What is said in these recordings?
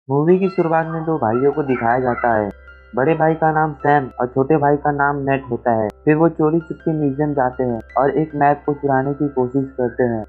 Movie की शुरुआत में दो भाइयों को दिखाया जाता है। बड़े भाई का नाम सैम और छोटे भाई का नाम नेट होता है। फिर वो चोरी चुपके म्यूजियम जाते हैं और एक मैप को चुराने की कोशिश करते हैं।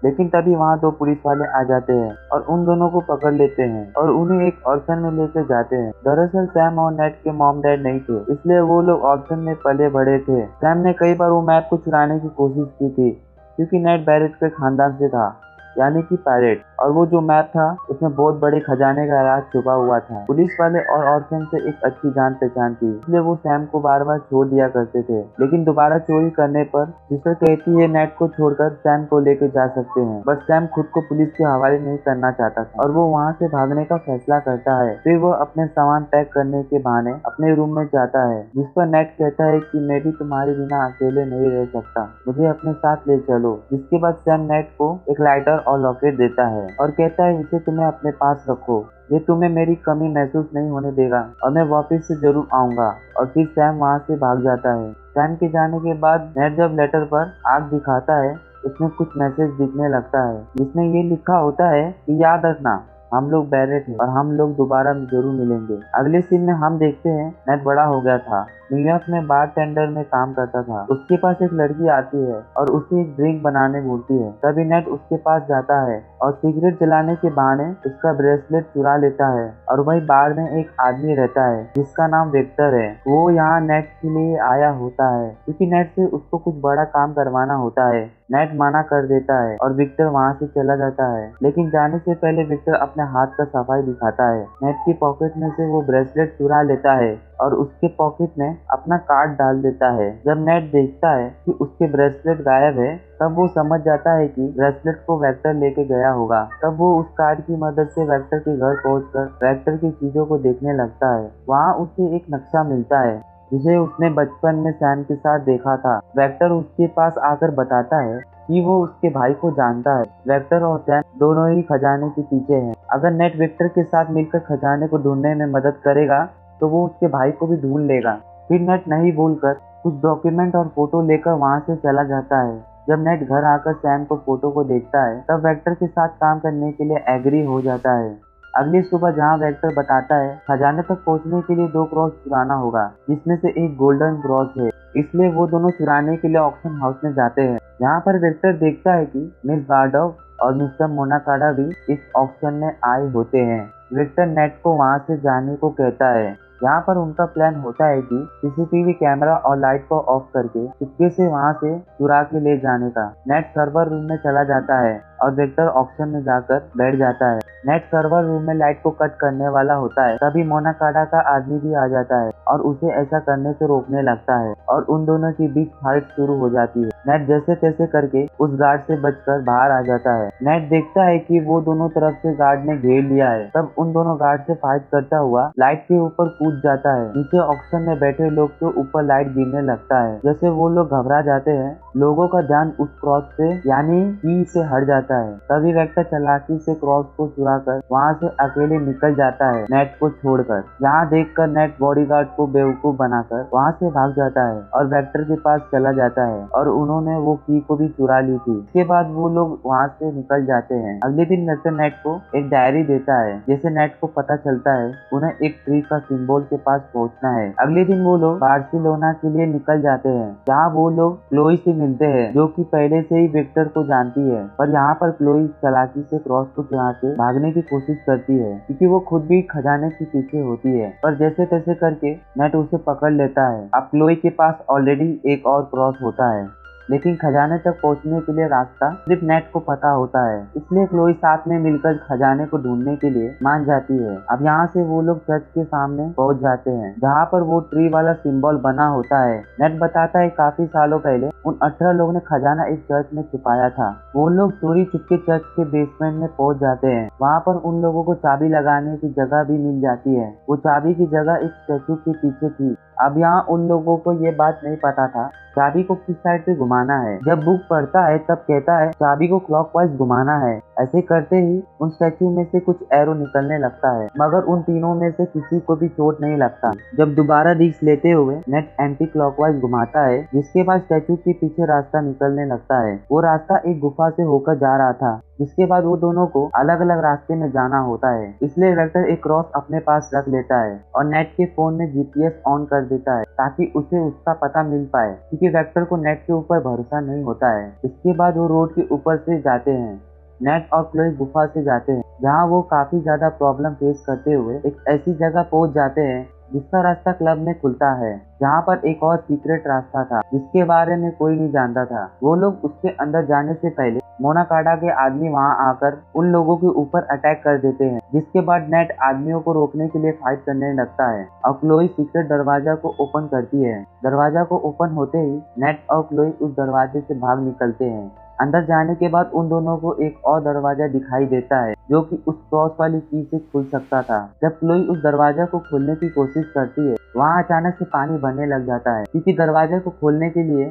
लेकिन तभी वहाँ दो पुलिस वाले आ जाते हैं और उन दोनों को पकड़ लेते हैं और उन्हें एक ऑप्शन में लेकर जाते हैं। दरअसल सैम और नेट के मॉम डैड नहीं थे, इसलिए वो लोग ऑप्शन में पले बड़े थे। सैम ने कई बार वो मैप को चुराने की कोशिश की थी, क्योंकि नेट बैरेट के खानदान से था, यानी कि पायरेट, और वो जो मैप था उसमें बहुत बड़े खजाने का राज छुपा हुआ था। पुलिस वाले और ऑर्फन से एक अच्छी जान पहचान थी, इसलिए वो सैम को बार बार छोड़ दिया करते थे। लेकिन दोबारा चोरी करने पर सिस्टर कहती है नेट को छोड़कर सैम को लेकर जा सकते हैं, बट सैम खुद को पुलिस के हवाले नहीं करना चाहता था और वो वहाँ से भागने का फैसला करता है। फिर वो अपने सामान पैक करने के बहाने अपने रूम में जाता है, जिस पर नेट कहता है कि मैं भी तुम्हारे बिना अकेले नहीं रह सकता, मुझे अपने साथ ले चलो। जिसके बाद सैम नेट को एक लाइटर और लॉकेट देता है और कहता है इसे तुम्हें अपने पास रखो, ये तुम्हें मेरी कमी महसूस नहीं होने देगा और मैं वापस से जरूर आऊंगा। और फिर सैम वहाँ से भाग जाता है। सैम के जाने के बाद नेट जब लेटर पर आग दिखाता है, उसमें कुछ मैसेज दिखने लगता है, जिसमें ये लिखा होता है कि याद रखना, हम लोग बैरेट हैं और हम लोग दोबारा जरूर मिलेंगे। अगले सीन में हम देखते हैं नेट बड़ा हो गया था, न्यूयॉर्क में बार टेंडर में काम करता था। उसके पास एक लड़की आती है और उसे एक ड्रिंक बनाने बोलती है। तभी नेट उसके पास जाता है और सिगरेट जलाने के बहाने उसका ब्रेसलेट चुरा लेता है। और वही बार में एक आदमी रहता है जिसका नाम विक्टर है। वो यहाँ नेट के लिए आया होता है, क्योंकि नेट से उसको कुछ बड़ा काम करवाना होता है। नेट मना कर देता है और विक्टर वहाँ से चला जाता है। लेकिन जाने से पहले विक्टर अपने हाथ का सफाई दिखाता है। नेट की पॉकेट में से वो ब्रेसलेट चुरा लेता है और उसके पॉकेट में अपना कार्ड डाल देता है। जब नेट देखता है कि उसके ब्रेसलेट गायब है, तब वो समझ जाता है कि ब्रेसलेट को वेक्टर लेके गया होगा। तब वो उस कार्ड की मदद से वेक्टर के घर पहुंचकर वेक्टर की चीजों को देखने लगता है। वहाँ उसे एक नक्शा मिलता है जिसे उसने बचपन में सैम के साथ देखा था। वेक्टर उसके पास आकर बताता है कि वो उसके भाई को जानता है। वेक्टर और सैम दोनों ही खजाने के पीछे हैं। अगर नेट वेक्टर के साथ मिलकर खजाने को ढूंढने में मदद करेगा तो वो उसके भाई को भी ढूंढ लेगा। फिर नेट नहीं बोलकर कुछ डॉक्यूमेंट और फोटो लेकर वहाँ से चला जाता है। जब नेट घर आकर सैम को फोटो को देखता है, तब वेक्टर के साथ काम करने के लिए एग्री हो जाता है। अगली सुबह जहाँ वेक्टर बताता है खजाने तक पहुँचने के लिए 2 क्रॉस चुराना होगा, जिसमें से एक गोल्डन क्रॉस है, इसलिए वो दोनों चुराने के लिए ऑक्शन हाउस में जाते हैं। यहाँ पर वेक्टर देखता है कि मिस बारडॉव और मिस्टर मोनाकाडा भी इस ऑक्शन में आए होते हैं। विक्टर नेट को वहां से जाने को कहता है। यहाँ पर उनका प्लान होता है कि सीसीटीवी कैमरा और लाइट को ऑफ करके चुपके से वहां से चुरा के ले जाने का। नेट सर्वर रूम में चला जाता है और विक्टर ऑक्शन में जाकर बैठ जाता है। नेट सर्वर रूम में लाइट को कट करने वाला होता है, तभी मोनाकाडा का आदमी भी आ जाता है और उसे ऐसा करने से रोकने लगता है और उन दोनों के बीच फाइट शुरू हो जाती है। नेट जैसे तैसे करके उस गार्ड से बचकर बाहर आ जाता है। नेट देखता है कि वो दोनों तरफ से गार्ड ने घेर लिया है। तब उन दोनों गार्ड से फाइट करता हुआ लाइट के ऊपर कूद जाता है। नीचे ऑक्शन में बैठे लोग के ऊपर लाइट गिरने लगता है। जैसे वो लोग घबरा जाते हैं, लोगों का ध्यान उस क्रॉस से यानी की से हट जाता है। तभी वेक्टर चालाकी से क्रॉस को चुराकर वहाँ से अकेले निकल जाता है, नेट को छोड़कर। यहाँ देखकर नेट बॉडीगार्ड को बेवकूफ बनाकर वहाँ से भाग जाता है और वेक्टर के पास चला जाता है और उन्होंने वो की को भी चुरा ली थी। इसके बाद वो लोग वहाँ से निकल जाते हैं। अगले दिन वेक्टर नेट को एक डायरी देता है। जैसे नेट को पता चलता है उन्हें एक ट्री का सिंबल के पास पहुँचना है। अगले दिन वो लोग बार्सिलोना के लिए निकल जाते हैं, जहाँ वो लोग क्लोई से मिलते हैं, जो कि पहले से ही विक्टर को जानती है। पर यहाँ पर क्लोई चालाकी से क्रॉस को चुरा के भागने की कोशिश करती है, क्योंकि वो खुद भी खजाने के पीछे होती है। पर जैसे तैसे करके नेट उसे पकड़ लेता है। अब क्लोई के पास ऑलरेडी एक और क्रॉस होता है, लेकिन खजाने तक पहुंचने के लिए रास्ता सिर्फ नेट को पता होता है, इसलिए क्लोई साथ में मिलकर खजाने को ढूंढने के लिए मान जाती है। अब यहाँ से वो लोग चर्च के सामने पहुंच जाते हैं, जहाँ पर वो ट्री वाला सिंबल बना होता है। नेट बताता है काफी सालों पहले उन 18 लोगों ने खजाना एक चर्च में छुपाया था। वो लोग चोरी चुपके चर्च के बेसमेंट में पहुंच जाते हैं। वहाँ पर उन लोगों को चाबी लगाने की जगह भी मिल जाती है। वो चाबी की जगह एक स्टैचू के पीछे थी। अब यहाँ उन लोगों को ये बात नहीं पता था चाबी को किस साइड पे घुमाना है। जब बुक पढ़ता है तब कहता है चाबी को क्लॉकवाइज घुमाना है, ऐसे करते ही उन स्टैचू में से कुछ एरो निकलने लगता है, मगर उन तीनों में से किसी को भी चोट नहीं लगता। जब दोबारा रिस्क लेते हुए नेट एंटी क्लॉकवाइज घुमाता है, जिसके बाद स्टैचू के पीछे रास्ता निकलने लगता है। वो रास्ता एक गुफा से होकर जा रहा था, जिसके बाद वो दोनों को अलग अलग रास्ते में जाना होता है। इसलिए वेक्टर एक क्रॉस अपने पास रख लेता है और नेट के फोन में जीपीएस ऑन कर देता है ताकि उसे उसका पता मिल पाए, क्योंकि वेक्टर को नेट के ऊपर भरोसा नहीं होता है। इसके बाद वो रोड के ऊपर से जाते हैं। नेट और क्लोई गुफा से जाते हैं, जहाँ वो काफी ज्यादा प्रॉब्लम फेस करते हुए एक ऐसी जगह पहुंच जाते हैं जिसका रास्ता क्लब में खुलता है, जहाँ पर एक और सीक्रेट रास्ता था जिसके बारे में कोई नहीं जानता था। वो लोग उसके अंदर जाने से पहले मोनाकाडा के आदमी वहां आकर उन लोगों के ऊपर अटैक कर देते हैं, जिसके बाद नेट आदमियों को रोकने के लिए फाइट करने लगता है और क्लोई सीक्रेट दरवाजा को ओपन करती है। दरवाजा को ओपन होते ही नेट और क्लोई उस दरवाजे से भाग निकलते हैं। अंदर जाने के बाद उन दोनों को एक और दरवाजा दिखाई देता है, जो कि उस क्रॉस वाली की से खुल सकता था। जब क्लोई उस दरवाजा को खोलने की कोशिश करती है, वहां अचानक से पानी भरने लग जाता है, क्योंकि दरवाजे को खोलने के लिए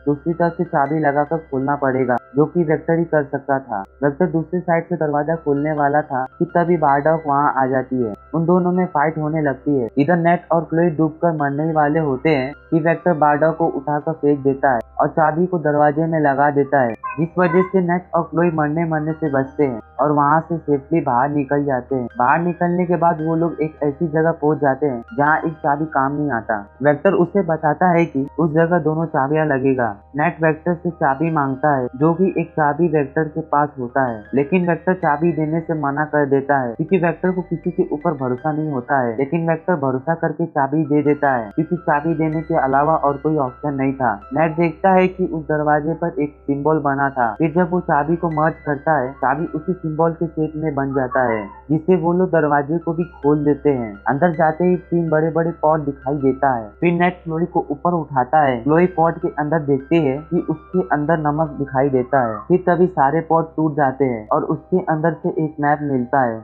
दूसरी तरफ से चाबी लगाकर खोलना पड़ेगा, जो कि वेक्टर ही कर सकता था। वेक्टर दूसरी साइड से दरवाजा खोलने वाला था कि तभी बारडॉग वहां आ जाती है। उन दोनों में फाइट होने लगती है। इधर नेट और क्लोई डूबकर मरने ही वाले होते हैं कि वेक्टर बारडॉग को उठाकर फेंक देता है और चाबी को दरवाजे में लगा देता है, जिस वजह से नेट और क्लोई मरने से बचते हैं और वहां से सेफली बाहर निकल जाते हैं। बाहर निकलने के बाद वो लोग एक ऐसी जगह पहुंच जाते हैं जहाँ एक चाबी काम नहीं आता। वेक्टर उसे बताता है कि उस जगह दोनों चाबियां लगेगा। नेट वेक्टर से चाबी मांगता है, जो कि एक चाबी वेक्टर के पास होता है, लेकिन वेक्टर चाबी देने से मना कर देता है, क्योंकि वेक्टर को किसी के ऊपर भरोसा नहीं होता है। लेकिन वेक्टर भरोसा करके चाबी दे देता है, क्योंकि चाबी देने के अलावा और कोई ऑप्शन नहीं था। नेट देखता है कि उस दरवाजे पर एक सिंबल बना था। फिर जब वो चाबी को मर्ज करता है, चाबी उसी सिंबल के शेप में बन जाता है, जिससे वो लोग दरवाजे को भी खोल देते हैं। अंदर जाते ही 3 बड़े बड़े पॉट दिखाई देता है। फिर नेट क्लोई को ऊपर उठाता है। क्लोई पॉट के अंदर देखती है कि उसके अंदर नमक दिखाई देता है। फिर तभी सारे पॉट टूट जाते हैं और उसके अंदर से एक मैप मिलता है,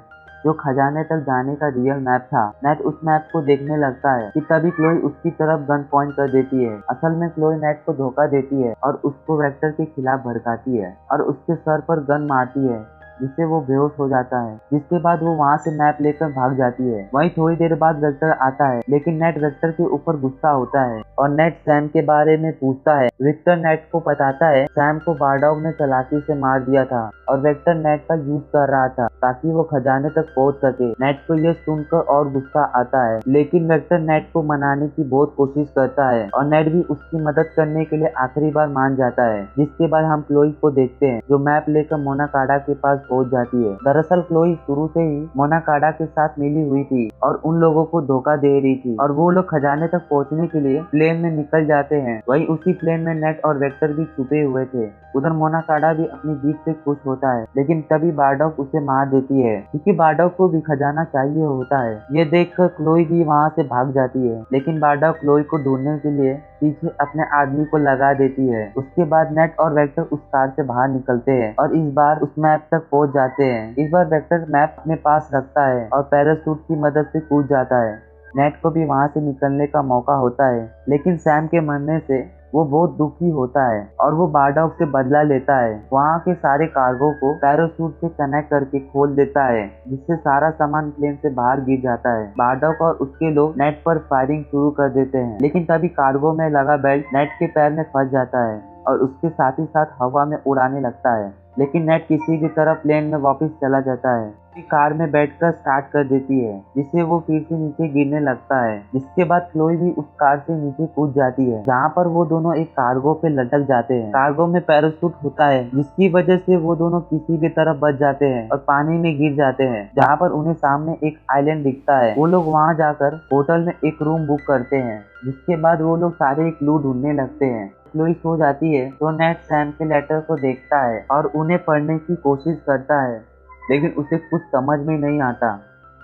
जो खजाने तक जाने का रियल मैप था। नेट उस मैप को देखने लगता है कि तभी क्लोई उसकी तरफ गन पॉइंट कर देती है। असल में क्लोई नेट को धोखा देती है और उसको वेक्टर के खिलाफ भड़काती है और उसके सर पर गन मारती है, जिससे वो बेहोश हो जाता है। जिसके बाद वो वहाँ से मैप लेकर भाग जाती है। वहीं थोड़ी देर बाद वेक्टर आता है, लेकिन नेट वेक्टर के ऊपर गुस्सा होता है और नेट सैम के बारे में पूछता है। वेक्टर नेट को बताता है सैम को बारडॉग ने चालाकी से मार दिया था और वेक्टर नेट का यूज कर रहा था ताकि वो खजाने तक पहुंच सके। नेट को यह सुनकर और गुस्सा आता है, लेकिन वेक्टर नेट को मनाने की बहुत कोशिश करता है और नेट भी उसकी मदद करने के लिए आखिरी बार मान जाता है। जिसके बाद हम क्लोई को देखते हैं, जो मैप लेकर मोनाकाडा के पास पहुंच जाती है। दरअसल क्लोई शुरू से ही मोनाकाडा के साथ मिली हुई थी और उन लोगों को धोखा दे रही थी और वो लोग खजाने तक पहुंचने के लिए प्लेन में निकल जाते हैं। वहीं उसी प्लेन में नेट और वेक्टर भी छुपे हुए थे। उधर मोनाकाडा भी अपनी जीत से खुश होता है, लेकिन तभी बारडॉग उसे मार देती है, क्योंकि बारडॉग को भी खजाना चाहिए होता है। ये देखकर क्लोई भी वहाँ से भाग जाती है, लेकिन बारडॉग क्लोई को ढूंढने के लिए पीछे अपने आदमी को लगा देती है। उसके बाद नेट और वेक्टर उस कार से बाहर निकलते हैं और इस बार उस मैप तक पहुंच जाते हैं। इस बार वेक्टर मैप अपने पास रखता है और पैराशूट की मदद से कूद जाता है। नेट को भी वहां से निकलने का मौका होता है, लेकिन सैम के मरने से वो बहुत दुखी होता है और वो बारडॉग से बदला लेता है। वहाँ के सारे कार्गो को पैराशूट से कनेक्ट करके खोल देता है, जिससे सारा सामान प्लेन से बाहर गिर जाता है। बारडॉग और उसके लोग नेट पर फायरिंग शुरू कर देते हैं, लेकिन तभी कार्गो में लगा बेल्ट नेट के पैर में फंस जाता है और उसके साथ ही साथ हवा में उड़ाने लगता है। लेकिन नेट किसी की तरह प्लेन में वापस चला जाता है। कार में बैठकर स्टार्ट कर देती है, जिससे वो फिर से नीचे गिरने लगता है। जिसके बाद क्लोई भी उस कार से नीचे कूद जाती है, जहाँ पर वो दोनों एक कार्गो पे लटक जाते हैं। कार्गो में पैराशूट होता है, जिसकी वजह से वो दोनों किसी भी तरफ बच जाते हैं और पानी में गिर जाते हैं, जहाँ पर उन्हें सामने एक आइलैंड दिखता है। वो लोग वहाँ जाकर होटल में एक रूम बुक करते हैं। जिसके बाद वो लोग सारे क्लू ढूंढने लगते हैं। क्लोई सो जाती है तो नेट सैम के लेटर को देखता है और उन्हें पढ़ने की कोशिश करता है, लेकिन उसे कुछ समझ में नहीं आता।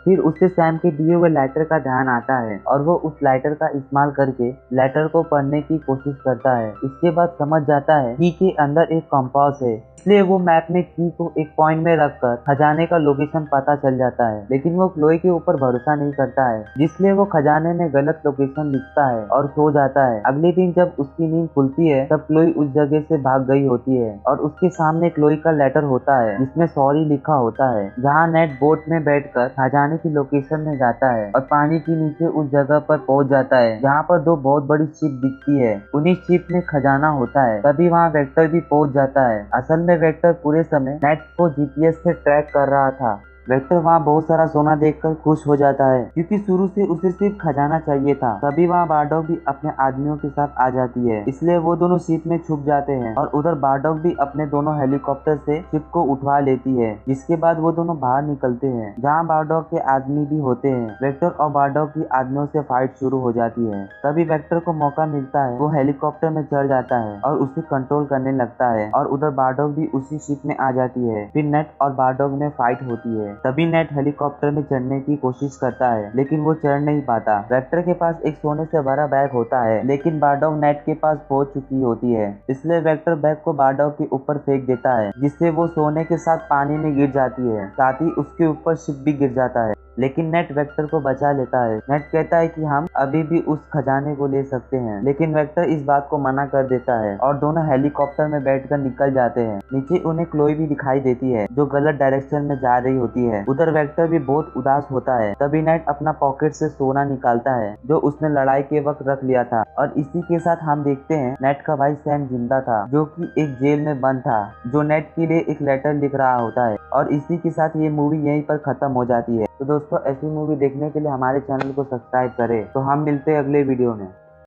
फिर उससे सैम के दिए हुए लेटर का ध्यान आता है और वो उस लेटर का इस्तेमाल करके लेटर को पढ़ने की कोशिश करता है। इसके बाद समझ जाता है की के अंदर एक कंपास है, इसलिए वो मैप में की को एक पॉइंट में रखकर खजाने का लोकेशन पता चल जाता है। लेकिन वो क्लोई के ऊपर भरोसा नहीं करता है, जिसलिए वो खजाने में गलत लोकेशन लिखता है और सो जाता है। अगले दिन जब उसकी नींद खुलती है तब क्लोई उस जगह से भाग गई होती है और उसके सामने क्लोई का लेटर होता है जिसमें सॉरी लिखा होता है। जहाँ नेट बोट में बैठकर खजाने की लोकेशन में जाता है और पानी के नीचे उस जगह पर पहुंच जाता है जहाँ पर दो बहुत बड़ी शिप दिखती है। उन्हीं शिप में खजाना होता है। तभी वहाँ वेक्टर भी पहुंच जाता है। असल में वेक्टर पूरे समय नेट को जीपीएस से ट्रैक कर रहा था। वेक्टर वहाँ बहुत सारा सोना देखकर खुश हो जाता है क्योंकि शुरू से उसे सिर्फ खजाना चाहिए था। तभी वहाँ बारडॉग भी अपने आदमियों के साथ आ जाती है, इसलिए वो दोनों शिप में छुप जाते हैं और उधर बारडॉग भी अपने दोनों हेलीकॉप्टर से शिप को उठवा लेती है। जिसके बाद वो दोनों बाहर निकलते हैं जहाँ बारडॉग के आदमी भी होते हैं। वेक्टर और बारडॉग की आदमियों से फाइट शुरू हो जाती है। तभी वेक्टर को मौका मिलता है, वो हेलीकॉप्टर में चढ़ जाता है और उसे कंट्रोल करने लगता है और उधर बारडॉग भी उसी शिप में आ जाती है। फिर नेट और बारडॉग में फाइट होती है। तभी नेट हेलीकॉप्टर में चढ़ने की कोशिश करता है लेकिन वो चढ़ नहीं पाता। वेक्टर के पास एक सोने से भरा बैग होता है लेकिन बारडॉग नेट के पास पहुंच चुकी होती है, इसलिए वेक्टर बैग को बारडॉग के ऊपर फेंक देता है जिससे वो सोने के साथ पानी में गिर जाती है। साथ ही उसके ऊपर शिप भी गिर जाता है लेकिन नेट वेक्टर को बचा लेता है। नेट कहता है कि हम अभी भी उस खजाने को ले सकते हैं, लेकिन वेक्टर इस बात को मना कर देता है और दोनों हेलीकॉप्टर में बैठकर निकल जाते हैं। नीचे उन्हें क्लोई भी दिखाई देती है जो गलत डायरेक्शन में जा रही होती है। उधर वेक्टर भी बहुत उदास होता है। तभी नेट अपना पॉकेट से सोना निकालता है जो उसने लड़ाई के वक्त रख लिया था और इसी के साथ हम देखते हैं नेट का भाई सैम जिंदा था जो कि एक जेल में बंद था, जो नेट के लिए एक लेटर लिख रहा होता है। और इसी के साथ ये मूवी यहीं पर खत्म हो जाती है। तो दोस्तों, ऐसी मूवी देखने के लिए हमारे चैनल को सब्सक्राइब करें। तो हम मिलते हैं अगले वीडियो में।